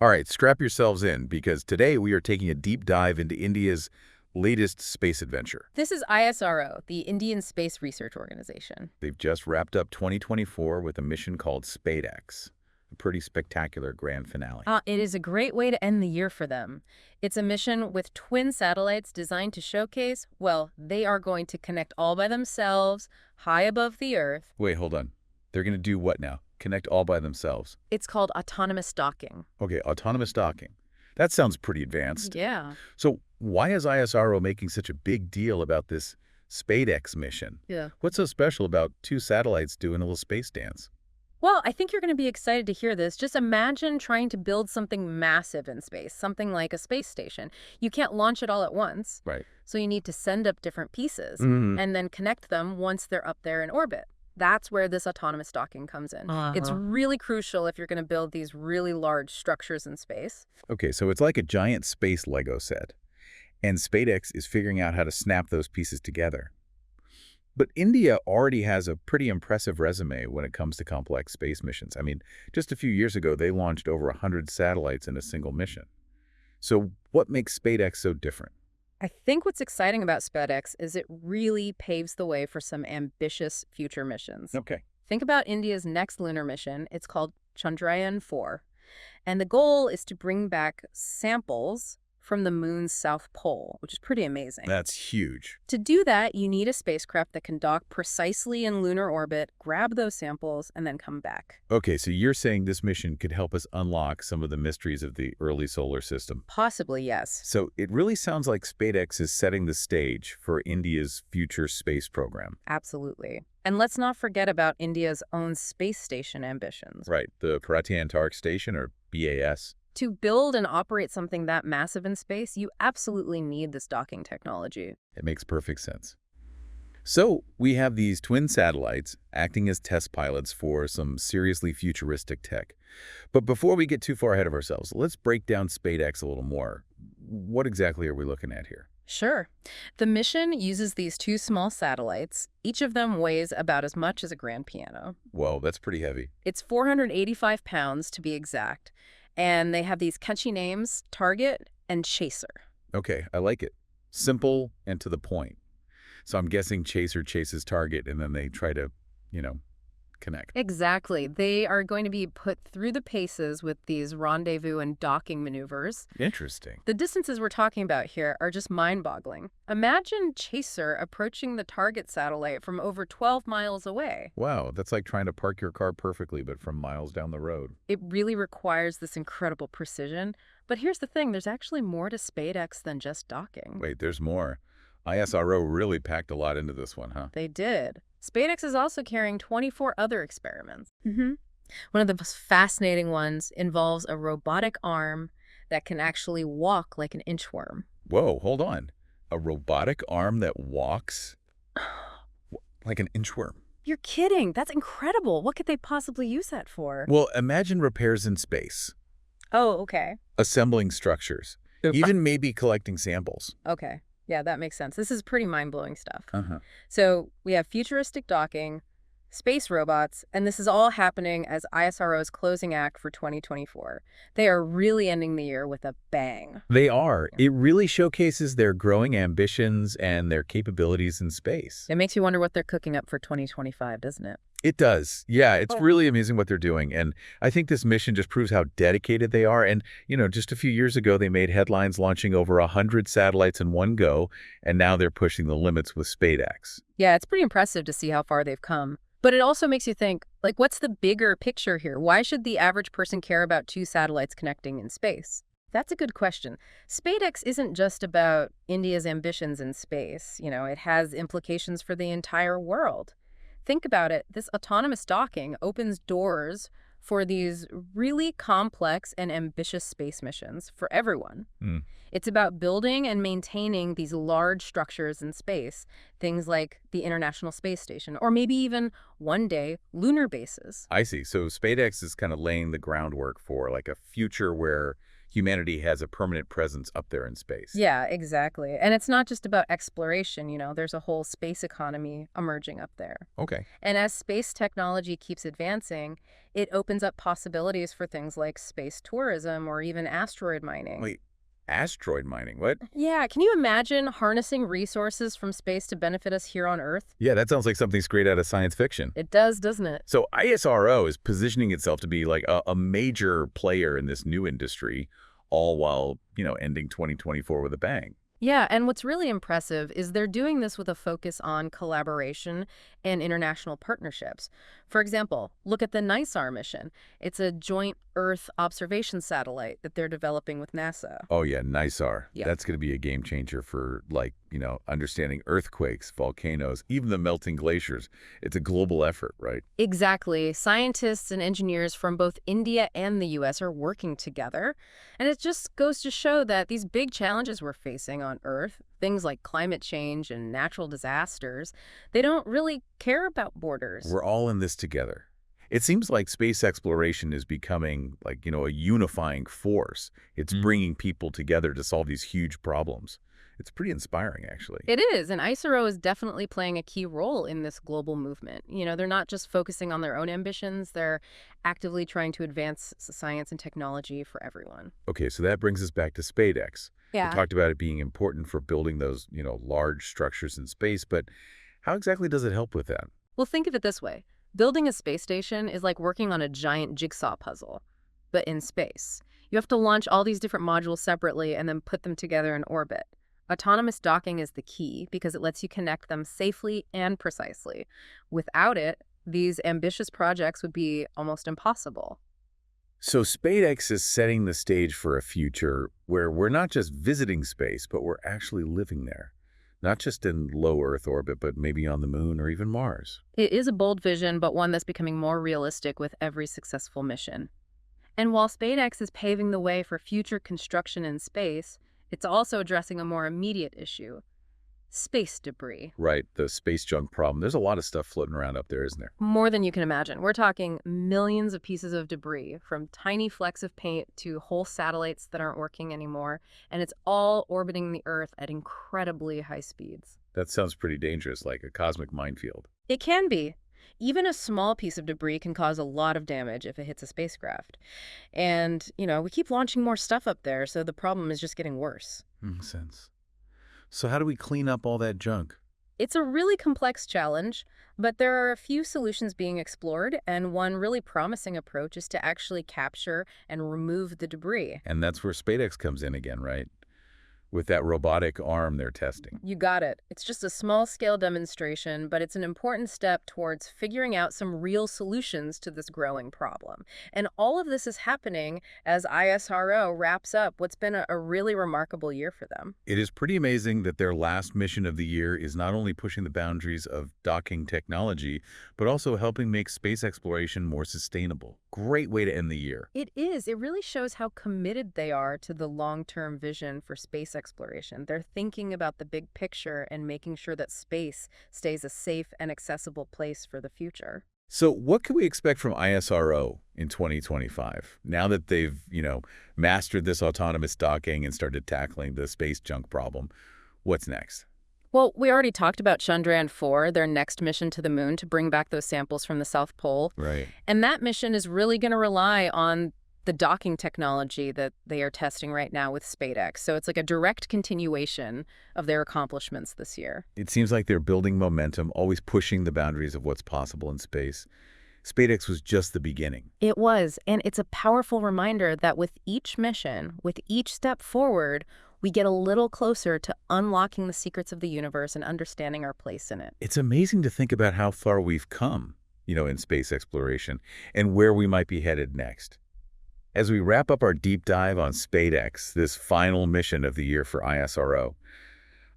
All right, strap yourselves in because today we are taking a deep dive into India's latest space adventure. This is ISRO, the Indian Space Research Organization. They've just wrapped up 2024 with a mission called SpadeX, a pretty spectacular grand finale. It is a great way to end the year for them. It's a mission with twin satellites designed to showcase, well, they are going to connect all by themselves, high above the Earth. Wait, hold on. They're going to do what now? Connect all by themselves? It's called autonomous docking. Okay, autonomous docking. That sounds pretty advanced. Yeah. So why is ISRO making such a big deal about this SpadeX mission? Yeah. What's so special about two satellites doing a little space dance? Well, I think you're going to be excited to hear this. Just imagine trying to build something massive in space, something like a space station. You can't launch it all at once. Right. So you need to send up different pieces Mhm. and then connect them once they're up there in orbit. That's where this autonomous docking comes in. It's really crucial if you're going to build these really large structures in space. Okay, so it's like a giant space Lego set, and SpadeX is figuring out how to snap those pieces together. But India already has a pretty impressive resume when it comes to complex space missions. I mean, just a few years ago, they launched over 100 satellites in a single mission. So what makes SpadeX so different? I think what's exciting about SpadeX is it really paves the way for some ambitious future missions. Okay. Think about India's next lunar mission. It's called Chandrayaan-4. And the goal is to bring back samples from the moon's south pole, which is pretty amazing. That's huge. To do that, you need a spacecraft that can dock precisely in lunar orbit, grab those samples, and then come back. Okay, so you're saying this mission could help us unlock some of the mysteries of the early solar system. Possibly, yes. So it really sounds like SpadeX is setting the stage for India's future space program. Absolutely. And let's not forget about India's own space station ambitions. Right, the Bharatiya Antariksh Station, or BAS. To build and operate something that massive in space, you absolutely need this docking technology. It makes perfect sense. So we have these twin satellites acting as test pilots for some seriously futuristic tech. But before we get too far ahead of ourselves, let's break down SpadeX a little more. What exactly are we looking at here? Sure. The mission uses these two small satellites. Each of them weighs about as much as a grand piano. Whoa, that's pretty heavy. It's 485 pounds to be exact. And they have these catchy names, Target and Chaser. Okay, I like it. Simple and to the point. So I'm guessing Chaser chases Target and then they try to, connect. Exactly. They are going to be put through the paces with these rendezvous and docking maneuvers. Interesting. The distances we're talking about here are just mind-boggling. Imagine Chaser approaching the Target satellite from over 12 miles away. Wow, that's like trying to park your car perfectly, but from miles down the road. It really requires this incredible precision. But here's the thing, there's actually more to SpadeX than just docking. Wait, there's more. ISRO really packed a lot into this one, huh? They did. SpadeX is also carrying 24 other experiments. One of the most fascinating ones involves a robotic arm that can actually walk like an inchworm. Whoa, hold on. A robotic arm that walks like an inchworm. You're kidding. That's incredible. What could they possibly use that for? Well, imagine repairs in space, Oh, okay. assembling structures, even maybe collecting samples. Okay. Yeah, that makes sense. This is pretty mind-blowing stuff. Uh-huh. So we have futuristic docking, space robots, and this is all happening as ISRO's closing act for 2024. They are really ending the year with a bang. They are. It really showcases their growing ambitions and their capabilities in space. It makes you wonder what they're cooking up for 2025, doesn't it? It does. Yeah, it's Oh. really amazing what they're doing. And I think this mission just proves how dedicated they are. And, just a few years ago, they made headlines launching over 100 satellites in one go, and now they're pushing the limits with SpadeX. Yeah, it's pretty impressive to see how far they've come. But it also makes you think, what's the bigger picture here? Why should the average person care about two satellites connecting in space? That's a good question. SpadeX isn't just about India's ambitions in space. It has implications for the entire world. Think about it. This autonomous docking opens doors for these really complex and ambitious space missions for everyone. It's about building and maintaining these large structures in space, things like the International Space Station, or maybe even, one day, lunar bases. I see. So SpadeX is kind of laying the groundwork for like a future where humanity has a permanent presence up there in space. Yeah, exactly. And it's not just about exploration, there's a whole space economy emerging up there. Okay. And as space technology keeps advancing, it opens up possibilities for things like space tourism or even asteroid mining. Wait, asteroid mining, what? Yeah, can you imagine harnessing resources from space to benefit us here on Earth? Yeah, that sounds like something straight out of science fiction. It does, doesn't it? So ISRO is positioning itself to be like a major player in this new industry, all while, ending 2024 with a bang. Yeah, and what's really impressive is they're doing this with a focus on collaboration and international partnerships. For example, look at the NISAR mission. It's a joint Earth observation satellite that they're developing with NASA. Oh yeah, NISAR. Yeah. That's going to be a game changer for understanding earthquakes, volcanoes, even the melting glaciers. It's a global effort, right? Exactly. Scientists and engineers from both India and the U.S. are working together. And it just goes to show that these big challenges we're facing on Earth, things like climate change and natural disasters, they don't really care about borders. We're all in this together. It seems like space exploration is becoming like, a unifying force. It's bringing people together to solve these huge problems. It's pretty inspiring, actually. It is, and ISRO is definitely playing a key role in this global movement. They're not just focusing on their own ambitions, they're actively trying to advance science and technology for everyone. Okay, so that brings us back to SpadeX. We Yeah. talked about it being important for building those, large structures in space, but how exactly does it help with that? Well, think of it this way. Building a space station is like working on a giant jigsaw puzzle, but in space. You have to launch all these different modules separately and then put them together in orbit. Autonomous docking is the key because it lets you connect them safely and precisely. Without it, these ambitious projects would be almost impossible. So SpadeX is setting the stage for a future where we're not just visiting space, but we're actually living there. Not just in low Earth orbit, but maybe on the moon or even Mars. It is a bold vision, but one that's becoming more realistic with every successful mission. And while SpadeX is paving the way for future construction in space, it's also addressing a more immediate issue: space debris. Right, the space junk problem. There's a lot of stuff floating around up there, isn't there? More than you can imagine. We're talking millions of pieces of debris, from tiny flecks of paint to whole satellites that aren't working anymore, and it's all orbiting the Earth at incredibly high speeds. That sounds pretty dangerous, like a cosmic minefield. It can be. Even a small piece of debris can cause a lot of damage if it hits a spacecraft. And, we keep launching more stuff up there, so the problem is just getting worse. Makes sense. So how do we clean up all that junk? It's a really complex challenge, but there are a few solutions being explored, and one really promising approach is to actually capture and remove the debris. And that's where SpadeX comes in again, right? With that robotic arm they're testing. You got it. It's just a small-scale demonstration, but it's an important step towards figuring out some real solutions to this growing problem. And all of this is happening as ISRO wraps up what's been a really remarkable year for them. It is pretty amazing that their last mission of the year is not only pushing the boundaries of docking technology, but also helping make space exploration more sustainable. Great way to end the year. It is. It really shows how committed they are to the long-term vision for space exploration. They're thinking about the big picture and making sure that space stays a safe and accessible place for the future. So what can we expect from ISRO in 2025? Now that they've, mastered this autonomous docking and started tackling the space junk problem, what's next? Well, we already talked about Chandrayaan-4, their next mission to the moon to bring back those samples from the South Pole. Right. And that mission is really going to rely on the docking technology that they are testing right now with SpadeX. So it's like a direct continuation of their accomplishments this year. It seems like they're building momentum, always pushing the boundaries of what's possible in space. SpadeX was just the beginning. It was, and it's a powerful reminder that with each mission, with each step forward, we get a little closer to unlocking the secrets of the universe and understanding our place in it. It's amazing to think about how far we've come, in space exploration and where we might be headed next. As we wrap up our deep dive on SpadeX, this final mission of the year for ISRO,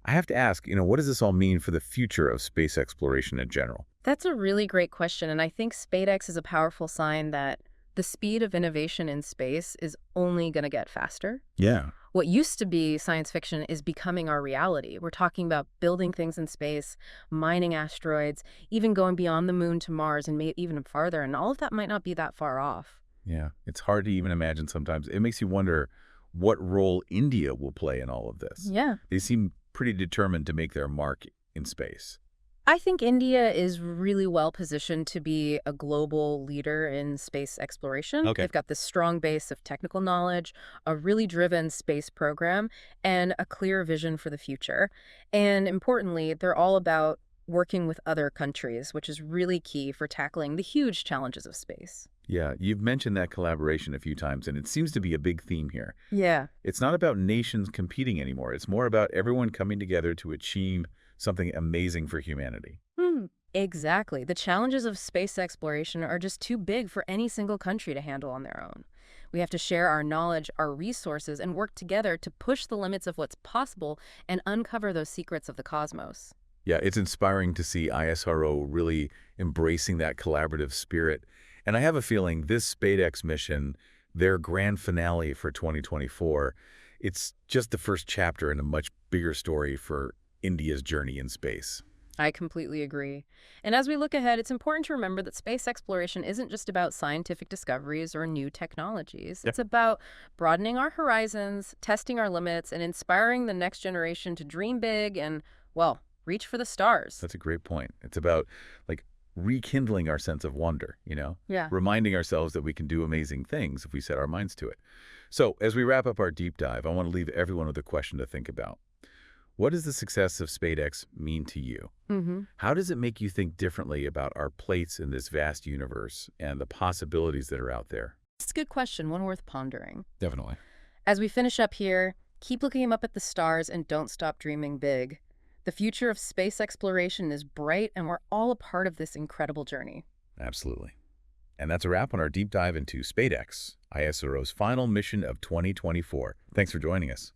I have to ask, what does this all mean for the future of space exploration in general? That's a really great question, and I think SpadeX is a powerful sign that the speed of innovation in space is only going to get faster. Yeah. What used to be science fiction is becoming our reality. We're talking about building things in space, mining asteroids, even going beyond the moon to Mars and maybe even farther, and all of that might not be that far off. Yeah, it's hard to even imagine sometimes. It makes you wonder what role India will play in all of this. Yeah. They seem pretty determined to make their mark in space. I think India is really well positioned to be a global leader in space exploration. Okay. They've got this strong base of technical knowledge, a really driven space program, and a clear vision for the future. And importantly, they're all about working with other countries, which is really key for tackling the huge challenges of space. Yeah, you've mentioned that collaboration a few times, and it seems to be a big theme here. Yeah. It's not about nations competing anymore. It's more about everyone coming together to achieve something amazing for humanity. Hmm. Exactly. The challenges of space exploration are just too big for any single country to handle on their own. We have to share our knowledge, our resources, and work together to push the limits of what's possible and uncover those secrets of the cosmos. Yeah, it's inspiring to see ISRO really embracing that collaborative spirit. And I have a feeling this SpadeX mission, their grand finale for 2024, it's just the first chapter in a much bigger story for India's journey in space. I completely agree. And as we look ahead, it's important to remember that space exploration isn't just about scientific discoveries or new technologies. Yeah. It's about broadening our horizons, testing our limits, and inspiring the next generation to dream big and, well, reach for the stars. That's a great point. It's about like rekindling our sense of wonder, Yeah. reminding ourselves that we can do amazing things if we set our minds to it. So as we wrap up our deep dive, I want to leave everyone with a question to think about. What does the success of SpadeX mean to you? Mm-hmm. How does it make you think differently about our place in this vast universe and the possibilities that are out there? It's a good question, one worth pondering. Definitely. As we finish up here, keep looking up at the stars and don't stop dreaming big. The future of space exploration is bright, and we're all a part of this incredible journey. Absolutely. And that's a wrap on our deep dive into SpadeX, ISRO's final mission of 2024. Thanks for joining us.